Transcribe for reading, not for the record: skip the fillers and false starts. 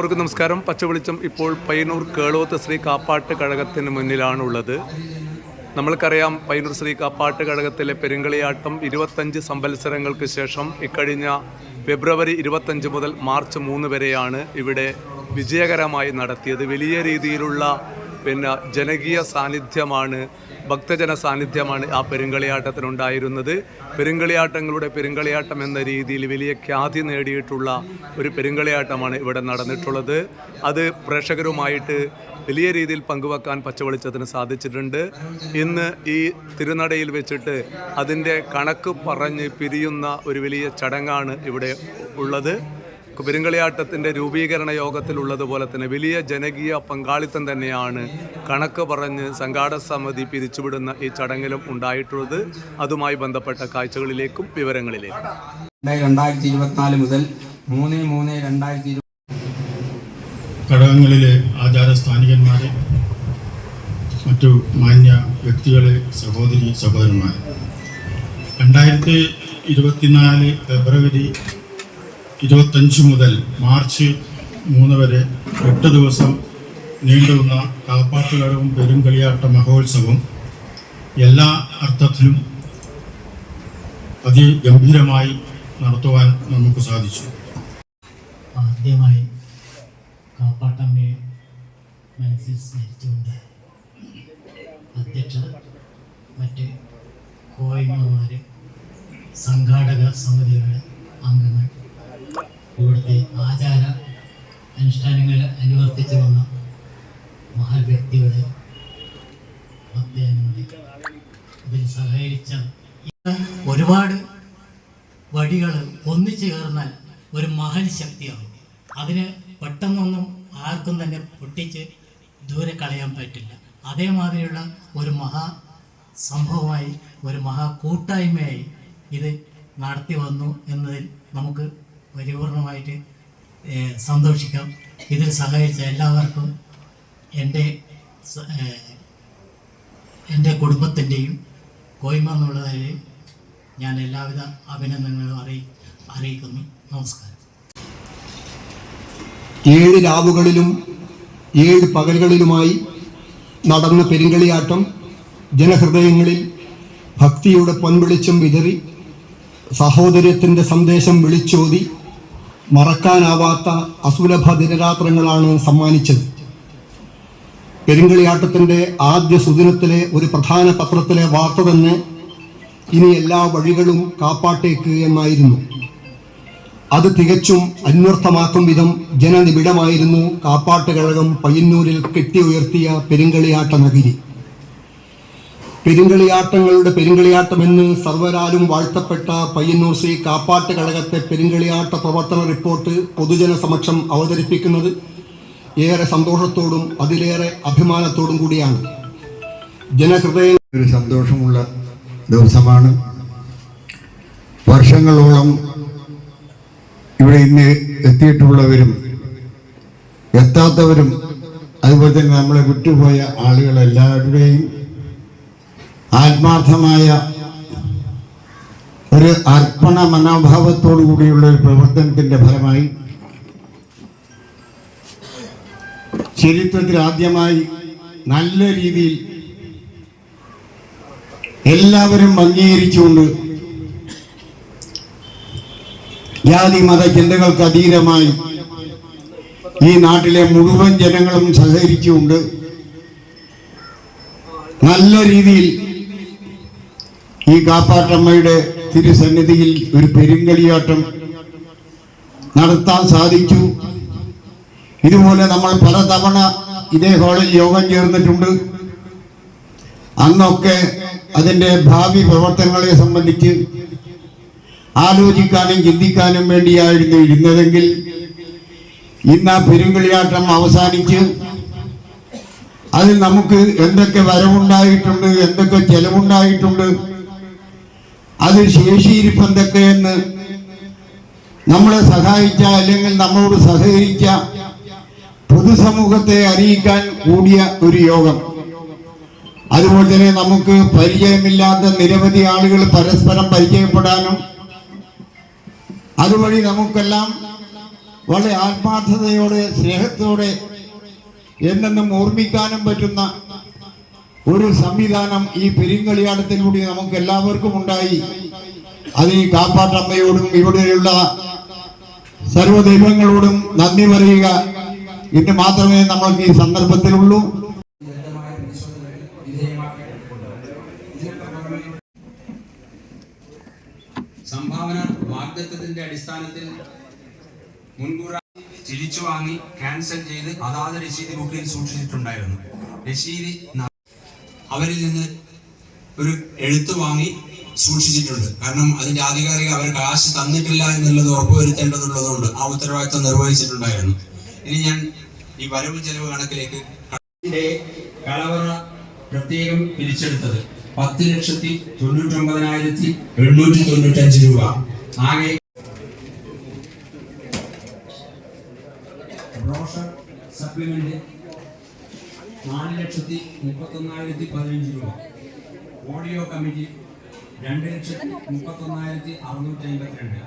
അവർക്ക് നമസ്കാരം. പച്ചവെളിച്ചം ഇപ്പോൾ പയ്യന്നൂർ കേളോത്ത് ശ്രീ കാപ്പാട്ട് കഴകത്തിന് മുന്നിലാണുള്ളത്. നമ്മൾക്കറിയാം, പയ്യന്നൂർ ശ്രീ കാപ്പാട്ട് കഴകത്തിലെ പെരുങ്കളിയാട്ടം 25 സംവത്സരങ്ങൾക്ക് ശേഷം ഇക്കഴിഞ്ഞ ഫെബ്രുവരി 25 മുതൽ മാർച്ച് 3 വരെയാണ് ഇവിടെ വിജയകരമായി നടത്തിയത്. വലിയ രീതിയിലുള്ള ജനകീയ സാന്നിധ്യമാണ്, ഭക്തജന സാന്നിധ്യമാണ് ആ പെരുങ്കളിയാട്ടത്തിനുണ്ടായിരുന്നത്. പെരുങ്കളിയാട്ടം എന്ന രീതിയിൽ വലിയ ഖ്യാതി നേടിയിട്ടുള്ള ഒരു പെരുങ്കളിയാട്ടമാണ് ഇവിടെ നടന്നിട്ടുള്ളത്. അത് പ്രേക്ഷകരുമായിട്ട് വലിയ രീതിയിൽ പങ്കുവെക്കാൻ പച്ചവെളിച്ചത്തിന് സാധിച്ചിട്ടുണ്ട്. ഇന്ന് ഈ തിരുനടയിൽ വെച്ചിട്ട് അതിൻ്റെ കണക്ക് പറഞ്ഞ് പിരിയുന്ന ഒരു വലിയ ചടങ്ങാണ് ഇവിടെ ഉള്ളത്. പെരുങ്കളിയാട്ടത്തിൻ്റെ രൂപീകരണ യോഗത്തിലുള്ളതുപോലെ തന്നെ വലിയ ജനകീയ പങ്കാളിത്തം തന്നെയാണ് കണക്ക് പറഞ്ഞ് സംഘാടക സമിതി പിരിച്ചുവിടുന്ന ഈ ചടങ്ങിലും ഉണ്ടായിട്ടുള്ളത്. അതുമായി ബന്ധപ്പെട്ട കാഴ്ചകളിലേക്കും വിവരങ്ങളിലേക്കും 2024 മുതൽ 3/3/2020 ഘടകങ്ങളിലെ ആചാരസ്ഥാനികന്മാരെ, മറ്റു മാന്യ വ്യക്തികളെ, സഹോദരി സഹോദരന്മാരെ, 2024 ഫെബ്രുവരി 25 മുതൽ മാർച്ച് 3 വരെ 8 ദിവസം നീണ്ടുന്ന കാപ്പാട്ടുകഴകം പെരുങ്കളിയാട്ട മഹോത്സവം എല്ലാ അർത്ഥത്തിലും അതിഗംഭീരമായി നടത്തുവാൻ നമുക്ക് സാധിച്ചു. ആദ്യമായി കാപ്പാട്ടമ്മയെ മനസ്സിൽ സ്മരിച്ചുകൊണ്ട് അധ്യക്ഷർ, മറ്റ് കോയിമാര്, സംഘാടക സമിതികളുടെ അംഗങ്ങൾ, ഇവിടുത്തെ ആചാര അനുഷ്ഠാനങ്ങൾ അനുവർത്തിച്ചു വന്ന മഹൽ വ്യക്തികളെ, ഭക്തജനങ്ങളെ, ഇതിൽ സഹകരിച്ച ഒരുപാട് വടികൾ ഒന്നിച്ചു ചേർന്നാൽ ഒരു മഹൽ ശക്തിയാകും. അതിന് പെട്ടെന്നൊന്നും ആർക്കും തന്നെ പൊട്ടിച്ച് ദൂരെ കളയാൻ പറ്റില്ല. അതേമാതിരിയുള്ള ഒരു മഹാ സംഭവമായി, ഒരു മഹാ കൂട്ടായ്മയായി ഇത് നടത്തി വന്നു എന്നതിൽ നമുക്ക് പരിപൂർണമായിട്ട് സന്തോഷിക്കാം. ഇതിൽ സഹകരിച്ച എല്ലാവർക്കും എൻ്റെ കുടുംബത്തിൻ്റെയും കോയ്മ എന്നുള്ളതിൽ ഞാൻ എല്ലാവിധ അഭിനന്ദനങ്ങളും അറിയിക്കുന്നു. നമസ്കാരം. 7 രാവുകളിലും 7 പകലുകളിലുമായി നടന്ന പെരുങ്കളിയാട്ടം ജനഹൃദയങ്ങളിൽ ഭക്തിയുടെ പൊൻവെളിച്ചം വിതറി, സഹോദര്യത്തിൻ്റെ സന്ദേശം വിളിച്ചോതി, മറക്കാനാവാത്ത അസുലഭ ദിനരാത്രങ്ങളാണ് സമ്മാനിച്ചത്. പെരുങ്കളിയാട്ടത്തിൻ്റെ ആദ്യ സുദിനത്തിലെ ഒരു പ്രധാന പത്രത്തിലെ വാർത്ത തന്നെ ഇനി എല്ലാ വഴികളും കാപ്പാട്ടേക്ക് എന്നായിരുന്നു. അത് തികച്ചും അന്വർത്ഥമാക്കും വിധം ജനനിബിഡമായിരുന്നു കാപ്പാട്ട് കഴകം പയ്യന്നൂരിൽ കെട്ടിയുയർത്തിയ പെരുങ്കളിയാട്ട നഗരി. പെരുങ്കളിയാട്ടങ്ങളുടെ പെരുങ്കളിയാട്ടമെന്ന് സർവരാലും വാഴ്ത്തപ്പെട്ട പയ്യന്നൂർ ശ്രീ കാപ്പാട്ട് കഴകത്തെ പെരുങ്കളിയാട്ട പ്രവർത്തന റിപ്പോർട്ട് പൊതുജന സമക്ഷം അവതരിപ്പിക്കുന്നത് ഏറെ സന്തോഷത്തോടും അതിലേറെ അഭിമാനത്തോടും കൂടിയാണ്. ജനഹൃദയ ഒരു സന്തോഷമുള്ള ദിവസമാണ്. വർഷങ്ങളോളം ഇവിടെ ഇന്ന് എത്തിയിട്ടുള്ളവരും എത്താത്തവരും അതുപോലെ തന്നെ നമ്മളെ വിട്ടുപോയ ആളുകളെല്ലാവരുടെയും ആത്മാർത്ഥമായ ഒരു അർപ്പണ മനോഭാവത്തോടു കൂടിയുള്ള ഒരു പ്രവർത്തനത്തിൻ്റെ ഫലമായി ചരിത്രത്തിൽ ആദ്യമായി നല്ല രീതിയിൽ എല്ലാവരും അംഗീകരിച്ചുകൊണ്ട് ജാതി മത ചിന്തകൾക്ക് അതീതമായി ഈ നാട്ടിലെ മുഴുവൻ ജനങ്ങളും സഹകരിച്ചുകൊണ്ട് നല്ല രീതിയിൽ ഈ കാപ്പാട്ടമ്മയുടെ തിരുസന്നിധിയിൽ ഒരു പെരുങ്കളിയാട്ടം നടത്താൻ സാധിച്ചു. ഇതുപോലെ നമ്മൾ പലതവണ ഇതേ ഹാളിൽ യോഗം ചേർന്നിട്ടുണ്ട്. അന്നൊക്കെ അതിൻ്റെ ഭാവി പ്രവർത്തനങ്ങളെ സംബന്ധിച്ച് ആലോചിക്കാനും ചിന്തിക്കാനും വേണ്ടിയായിരുന്നു ഇരുന്നതെങ്കിൽ ഇന്ന് ആ പെരുങ്കളിയാട്ടം അവസാനിച്ച് അതിൽ നമുക്ക് എന്തൊക്കെ വരവുണ്ടായിട്ടുണ്ട്, എന്തൊക്കെ ചെലവുണ്ടായിട്ടുണ്ട്, അത് ശേഷിയിരിപ്പ് എന്തൊക്കെയെന്ന് നമ്മളെ സഹായിച്ച അല്ലെങ്കിൽ നമ്മളോട് സഹകരിച്ച പൊതുസമൂഹത്തെ അറിയിക്കാൻ കൂടിയ ഒരു യോഗം. അതുപോലെ തന്നെ നമുക്ക് പരിചയമില്ലാത്ത നിരവധി ആളുകൾ പരസ്പരം പരിചയപ്പെടാനും അതുവഴി നമുക്കെല്ലാം വളരെ ആത്മാർത്ഥതയോടെ സ്നേഹത്തോടെ എന്നെന്നും ഓർമ്മിക്കാനും പറ്റുന്ന ഒരു സംവിധാനം ഈ പെരിങ്കളിയാട്ടത്തിലൂടെ നമുക്ക് എല്ലാവർക്കും ഉണ്ടായി. അത് ഈ കാപ്പാട്ടമ്മയോടും ഇവിടെയുള്ള സർവ്വദൈവങ്ങളോടും നന്ദി പറയുക എന്ന് മാത്രമേ നമ്മൾക്ക് ഈ സന്ദർഭത്തിലുള്ളൂ. സംഭാവന വാഗ്ദത്തത്തിന്റെ അടിസ്ഥാനത്തിൽ മുൻകൂറായി തിരിച്ചു വാങ്ങി ക്യാൻസൽ ചെയ്ത് അതാത് രശീതി ബുക്കിൽ സൂക്ഷിച്ചിട്ടുണ്ടായിരുന്നു. രശീതി അവരിൽ നിന്ന് ഒരു എഴുത്ത് വാങ്ങി സൂക്ഷിച്ചിട്ടുണ്ട്. കാരണം അതിന്റെ ആധികാരിക അവർ കാശ് തന്നിട്ടില്ല എന്നുള്ളത് ഉറപ്പുവരുത്തേണ്ടതുള്ളതുകൊണ്ട് ആ ഉത്തരവാദിത്വം നിർവഹിച്ചിട്ടുണ്ടായിരുന്നു. ഇനി ഞാൻ ഈ വരവ് ചെലവ് കണക്കിലേക്ക് കളവറ പ്രത്യേകം പിരിച്ചെടുത്തത് 10,99,795 രൂപ. ആകെ ബ്രോഷർ സപ്ലിമെന്റ് 4,31,015 രൂപ. Audio committee 2,31,652.